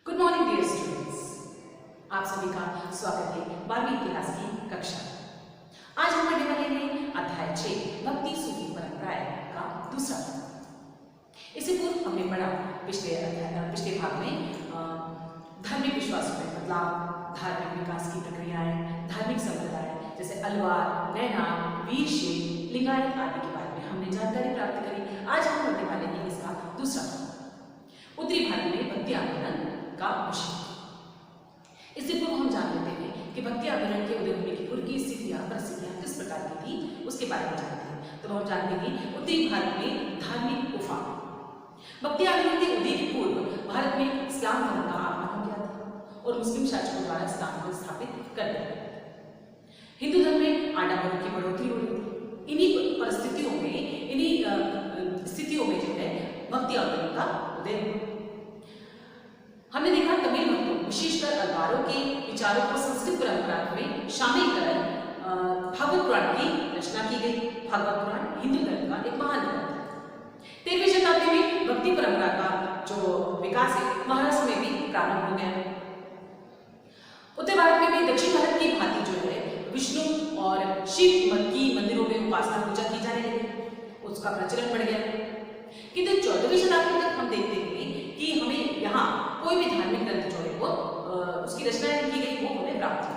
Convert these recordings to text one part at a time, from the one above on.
Good morning dear students, आप सभी का स्वागत है 12वीं इतिहास की कक्षा। आज हम पढ़ने वाले हैं अध्याय 6 भक्ति सूफी परंपराएं का दूसरा भाग। इससे पूर्व हमने पढ़ा पिछले भाग में धार्मिक विश्वासों में बदलाव, धार्मिक विकास की प्रक्रियाएं, धार्मिक संप्रदाय जैसे अलवार, नैनार, वीरशैव, लिंगायत आदि के बारे में हमने जानकारी प्राप्त करी। आज हम पढ़ने वाले हैं इसका दूसरा भाग, उत्तरी भारत में भक्ति आंदोलन का विषय। इससे पूर्व हम जान लेते हैं कि भक्ति आंदोलन के उदय होने की पूर्व की स्थितियां परिस्थितियां किस प्रकार की थी, उसके बारे में जानते हैं। तो हम जानते हैं उत्तरी भारत में धार्मिक उफान। भक्ति आंदोलन के उदय के पूर्व भारत में इस्लाम धर्म का आगमन हो गया था और मुस्लिम शासकों द्वारा इस्लाम को स्थापित कर दिया गया। हिंदू धर्म में आडंबरों की बढ़ोतरी हो रही थी। इन्हीं परिस्थितियों में, इन्हीं स्थितियों में जो है भक्ति आंदोलन का उदय हुआ। हमने देखा तमिल भक्तों, विशेषकर अलवारों के विचारों को संस्कृत परंपरा में शामिल कर भागवत पुराण की रचना की गई। भागवत पुराण हिंदू धर्म का एक महान ग्रंथ है। 13वीं शताब्दी में भक्ति परंपरा का जो विकास है महाराष्ट्र में भी प्रारंभ हो गया। उत्तर भारत में भी दक्षिण भारत की भांति जो है विष्णु और शिव की मंदिरों में उपासना पूजा की जाने लगी, उसका प्रचलन बढ़ गया। किंतु 14वीं शताब्दी तक हम देखते हैं कि हमें यहाँ कोई भी धार्मिक ग्रंथ जो है वो उसकी रचना की गई वो हमें प्राप्त हुई।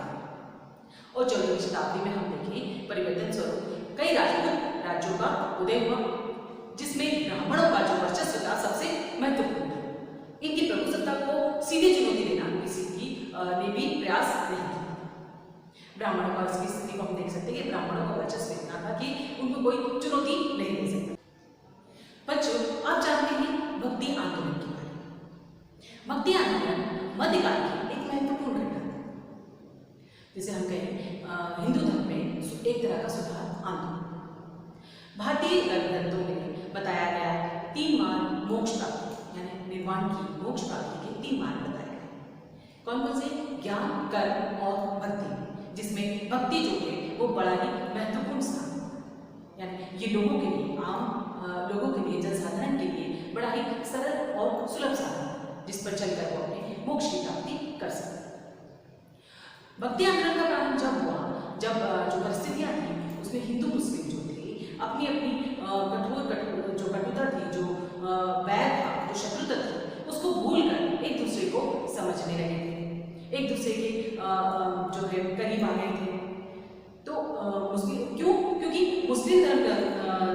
और 14वीं शताब्दी में हम देखें परिवर्तन स्वरूप कई राजपूत राज्यों का उदय हुआ, जिसमें ब्राह्मणों का जो वर्चस्व था सबसे महत्वपूर्ण था। इनकी प्रभुसत्ता को सीधी चुनौती देना किसी की ने भी प्रयास नहीं किया। ब्राह्मणों का इसकी स्थिति को हम देख सकते हैं कि ब्राह्मणों का वर्चस्व इतना था कि उनको कोई चुनौती नहीं दे सकता। बच्चों, आप जानते हैं भक्ति आंदोलन के बारे में। भक्ति आंदोलन मध्यकाल की एक महत्वपूर्ण घटना है। जैसे हम कहें हिंदू धर्म में एक तरह का सुधार आंदोलन। भारतीय ग्रंथों में बताया गया 3 मार्ग मोक्ष प्राप्ति यानी निर्वाण की, मोक्ष प्राप्ति के 3 मार्ग बताए गए। कौन कौन से? ज्ञान, कर्म और भक्ति, जिसमें भक्ति जो है वो बड़ा ही महत्वपूर्ण स्थान है। यानी ये लोगों के लिए, आम लोगों के लिए, जनसाधारण के लिए बड़ा ही सरल और सुलभ साधन है, जिस पर चलकर वो अपने मोक्ष की प्राप्ति कर सकते। भक्ति आंदोलन का प्रारंभ जब हुआ, जब जो परिस्थितियां थी उसमें हिंदू मुस्लिम जो थे अपनी अपनी कठोर जो कटुता थी, जो बैर था, जो शत्रुता थी, उसको भूलकर एक दूसरे को समझने लगे थे, एक दूसरे के जो है करीब आ गए थे। तो मुस्लिम क्योंकि मुस्लिम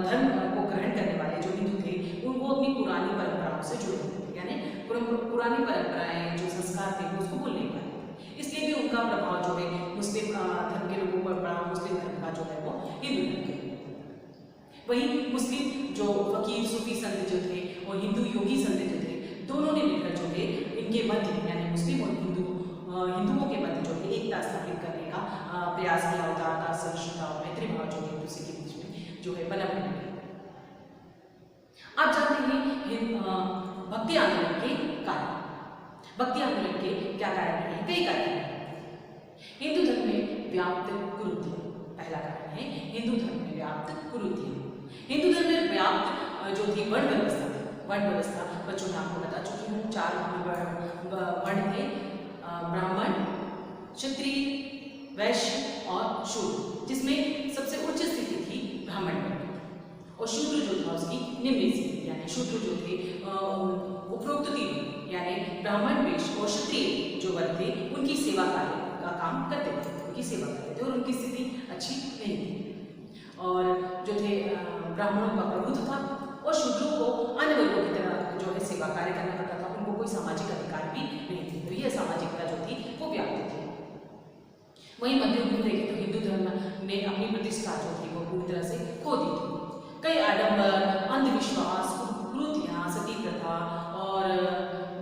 धर्म को ग्रहण करने वाले जो हिंदू थे उनको अपनी पुरानी परंपराओं से जुड़े हुए थे, यानी पुरानी परंपराएं जो संस्कार थे वो उसको भूल नहीं पाए। इसलिए भी उनका प्रभाव जो है मुस्लिम धर्म के लोगों पर पड़ा, मुस्लिम धर्म का जो है वो हिंदू धर्म के। वहीं मुस्लिम जो फकीर सूफी संत जो थे और हिंदू योगी संत जो थे, दोनों ने मिलकर जो है इनके मध्य यानी मुस्लिम और हिंदुओं के मध्य जो है एकता स्थापित करने का प्रयास किया। उदारता, सहिष्णुता और मैत्री भाव जो है दूसरे के बीच में जो है पनपने लगे। आप जानते हैं भक्ति आंदोलन के कारण, भक्ति आंदोलन के क्या कारण हैं? कई कारण हैं। हिंदू धर्म में व्याप्त कुरीतियां, पहला कारण है हिंदू धर्म में व्याप्त कुरीतियां। हिंदू धर्म में व्याप्त जो थी वर्ण व्यवस्था, वर्ण व्यवस्था बच्चों में आपको बता चुकी हूँ। 4 वर्ण थे, ब्राह्मण, क्षत्रिय, वैश्य और शूद्र, जिसमें सबसे उच्च स्थिति थी ब्राह्मण वर्ग और शूद्र जो था उसकी निम्न स्थिति, यानी शूद्र जो थे उपरोक्त 3 यानी ब्राह्मण, वैश्य और क्षत्रिय जो वर्ग थे उनकी सेवा कार्य का काम करते थे, उनकी सेवा करते थे और उनकी स्थिति अच्छी नहीं थी। और जो थे ब्राह्मणों का प्रभुत्व था और शूद्रों को अन्य वर्गों की तरह जो है सेवा कार्य करना पड़ता था, उनको कोई सामाजिक अधिकार भी नहीं थे। तो यह सामाजिकता जो थी वो व्याप्त थी। वहीं मध्य युग में देखें तो हिंदू धर्म ने अपनी प्रतिष्ठा जो थी वो पूरी तरह से खो दी थी। कई आडंबर, अंधविश्वास, कुरीतियां, सती प्रथा और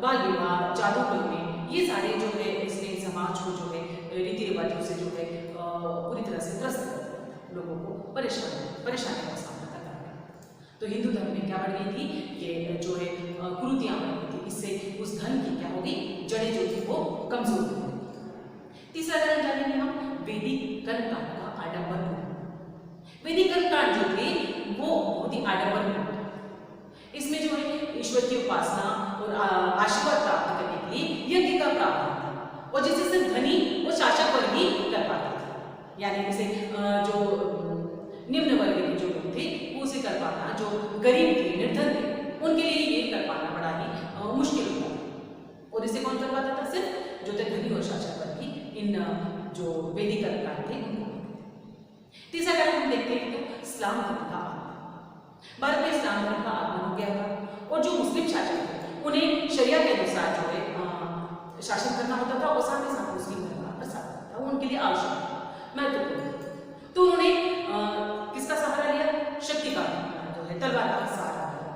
बाल विवाह, जादू टोने, ये सारे जो है इसने समाज को जो है रीति रिवाजों से जो है पूरी तरह से त्रस्त कर लोगों को परेशानी का सामना करना पड़ा। तो हिंदू धर्म में क्या बढ़ गई थी? ये जो है कुरीतियां बढ़ गई थी। इससे उस धर्म की क्या होगी? जड़ें जो थी वो कमजोर हो गई। तीसरा कारण जानेंगे हम वैदिक कर्मकांड का आडंबर। वैदिक कर्मकांड जो थे वो बहुत ही आडंबर। इसमें जो है ईश्वर की उपासना और आशीर्वाद प्राप्त करने के भी यज्ञ का प्रावधान था और जिसे सिर्फ धनी और शासक वर्ग ही कर पाते थे। यानी उसे जो निम्न वर्ग के जो लोग थे वो उसे कर पाना, जो गरीब थे, निर्धन थे, उनके लिए ये कर पाना बड़ा ही मुश्किल होता था। और इसे कौन कर पाता था? सिर्फ जो थे धनी और शासक वर्ग ही इन जो वैदिक कर्मकांड थे उनको करते थे। तीसरा कारण हम देखते हैं तो इस्लाम धर्म का आगमन। भारत में इस्लाम धर्म का आगमन हो गया था और जो मुस्लिम शासक थे उन्हें शरिया के अनुसार जो है शासन करना होता था और साथ ही साथ मुस्लिम धर्म का प्रसार करना था, वो उनके लिए आवश्यक था, महत्वपूर्ण। तो उन्होंने किसका सहारा लिया? शक्ति का जो है तलवार का सहारा लिया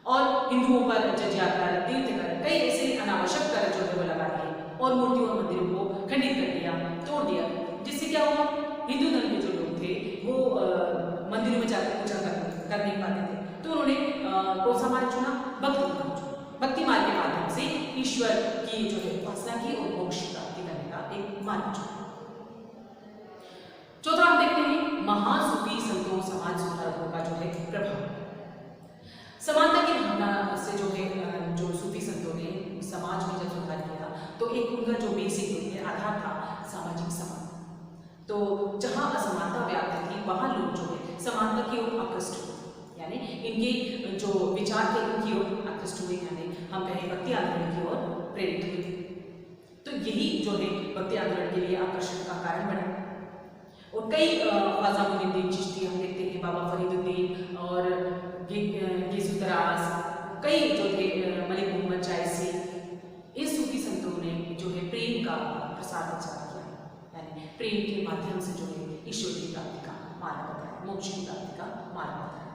और हिंदुओं पर जजिया कर, तीर्थ कर, कई ऐसे अनावश्यक कर जो है वो लगा दिए और मूर्तियों और मंदिरों को खंडित कर दिया, तोड़ दिया, जिससे क्या हुआ? हिंदू धर्म के जो लोग थे वो मंदिरों में जाकर पूजा कर नहीं पाते थे, तो उन्होंने कौन सा मार्ग चुना? भक्ति मार्ग चुना। भक्ति मार्ग के माध्यम से ईश्वर की जो है उपासना की और मोक्ष प्राप्ति करने का एक मार्ग चुना। चौथा हम देखते हैं महान सूफी संतों, समाज सुधारकों का जो है प्रभाव। समानता की भावना से जो है जो सूफी संतों ने समाज में जब सुधार किया तो एक उनका जो बेसिक आधार था सामाजिक समानता। तो जहां असमानता व्याप्त थी वहां लोग जो है समानता की ओर आकृष्ट हुए, यानी इनके जो विचार थे उनकी ओर आकृष्ट हुए, यानी हम कहें भक्ति आंदोलन की ओर प्रेरित हुए। तो यही जो है भक्ति आंदोलन के लिए आकर्षण का कारण बना और कई ख्वाजा मोइनुद्दीन चिश्ती हम देखते हैं, बाबा फरीदुद्दीन और गेसुतरास, कई जो थे मलिक मोहम्मद जायसी, इस सूफी संतों ने जो है प्रेम का प्रसार प्रचार किया, यानी प्रेम के माध्यम से जो है ईश्वर की प्राप्ति का मार्ग बताया, मोक्ष की प्राप्ति का मार्ग बताया।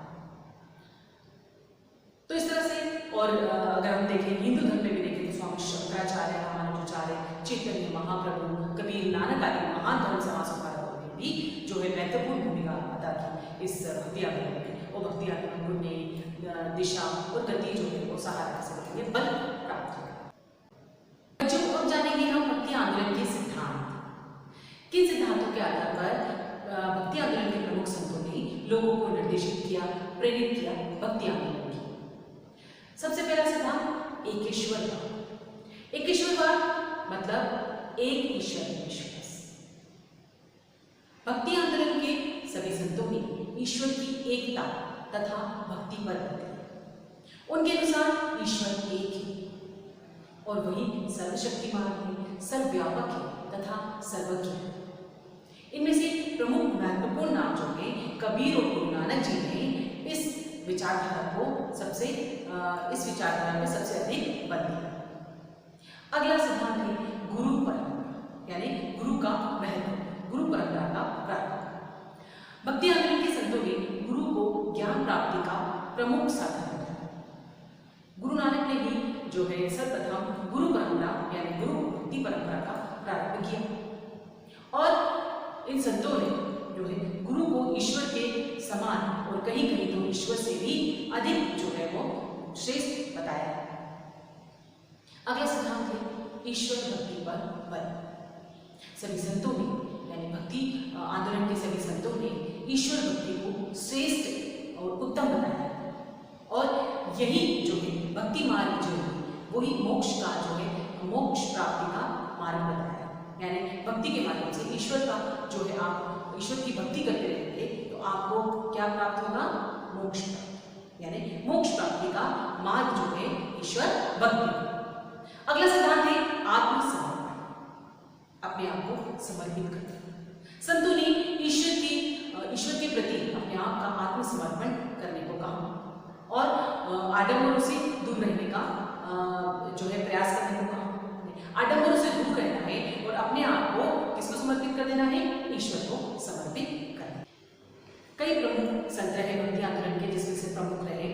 तो इस तरह से और अगर हम देखें हिंदू धर्म में भी देखें तो स्वामी शंकराचार्य, रामानुजाचार्य, चैतन्य महाप्रभु, कबीर, नानक आदि महान धर्म समाज सुधारकों ने भी जो है महत्वपूर्ण भूमिका अदा की इस भक्ति आंदोलन में और भक्ति आंदोलन को नई दिशा और गति जो है वो सहारा से देखेंगे, बल प्राप्त होगा। जो अब जानेंगे हम भक्ति आंदोलन के सिद्धांत। किन सिद्धांतों के आधार पर भक्ति आंदोलन के प्रमुख संतों ने लोगों को निर्देशित किया, प्रेरित किया भक्ति आंदोलन की? सबसे पहला सिद्धांत एकेश्वरवाद। एकेश्वरवाद मतलब एक ईश्वर में विश्वास। भक्ति आंदोलन के सभी संतों ने ईश्वर की एकता तथा भक्ति पर बल दिया। उनके अनुसार ईश्वर एक है और वही सर्वशक्तिमान है, सर्वव्यापक है तथा सर्वज्ञ है। इनमें से प्रमुख महत्वपूर्ण नाम जो है कबीर और गुरु नानक जी ने इस विचारधारा को इस विचारधारा में सबसे अधिक बल दिया। अगला सिद्धांत है गुरु परंपरा, यानी गुरु का महत्व, गुरु परंपरा का प्रारंभ। भक्ति आंदोलन के संतों ने गुरु को ज्ञान प्राप्ति का प्रमुख साधन बताया। गुरु नानक ने भी जो है सर्वप्रथम गुरु परंपरा यानी गुरु भक्ति परंपरा का प्रारंभ किया और इन संतों ने जो है गुरु को ईश्वर के समान और कहीं कहीं तो ईश्वर से भी अधिक जो है वो श्रेष्ठ बताया। अगला सिद्धांत है ईश्वर भक्ति पर बल। सभी संतों ने यानी भक्ति आंदोलन के सभी संतों ने ईश्वर भक्ति को श्रेष्ठ और उत्तम बताया और यही जो है भक्ति मार्ग जो है वही मोक्ष का जो है मोक्ष प्राप्ति का मार्ग बताया। यानी भक्ति के माध्यम से ईश्वर का जो है आप ईश्वर की भक्ति करते रहेंगे तो आपको क्या प्राप्त होगा? मोक्ष प्राप्त, यानी मोक्ष प्राप्ति का मार्ग जो है ईश्वर भक्ति। अगला सिद्धांत है आत्मसमर्पण, अपने आप को समर्पित करना। संतों ने ईश्वर के प्रति अपने आप का आत्मसमर्पण करने को कहा और आडंबरों से दूर रहने का जो है प्रयास करने को कहा। आडंबरों से दूर रहना है और अपने आप को किसको समर्पित कर देना है? ईश्वर को समर्पित करना। कई प्रमुख संत रहे भक्ति आंदोलन के, जिसमें से प्रमुख रहे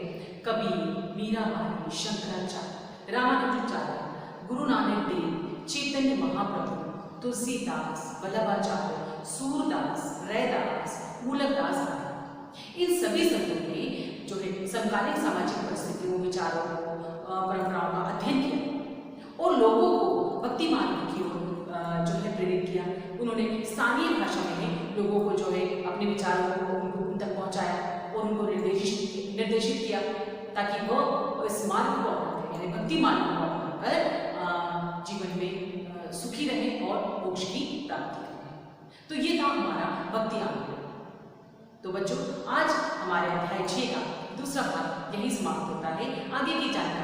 कबीर, मीराबाई, शंकराचार्य, रामानुजाचार्य, गुरु नानक देव, चैतन्य महाप्रभु, तुलसीदास, वल्लभाचार्य, सूरदास, रैदास, मूलकदास आदि। इन सभी संतों ने जो है समकालीन सामाजिक परिस्थितियों, विचारों को, परंपराओं का अध्ययन किया और लोगों को भक्ति मार्ग की ओर जो है प्रेरित किया। उन्होंने स्थानीय भाषा में लोगों को जो है अपने विचारों को उन तक पहुंचाया और उनको निर्देशित किया ताकि वह इस मार्ग को अपनाकर यानी भक्ति मार्ग को अपनाकर हर जीवन में सुखी रहें और मोक्ष की प्राप्ति करें। तो ये था हमारा भक्ति आंदोलन। तो बच्चों, आज हमारे अध्याय 6 का दूसरा भाग यही समाप्त होता है। आगे की जानकारी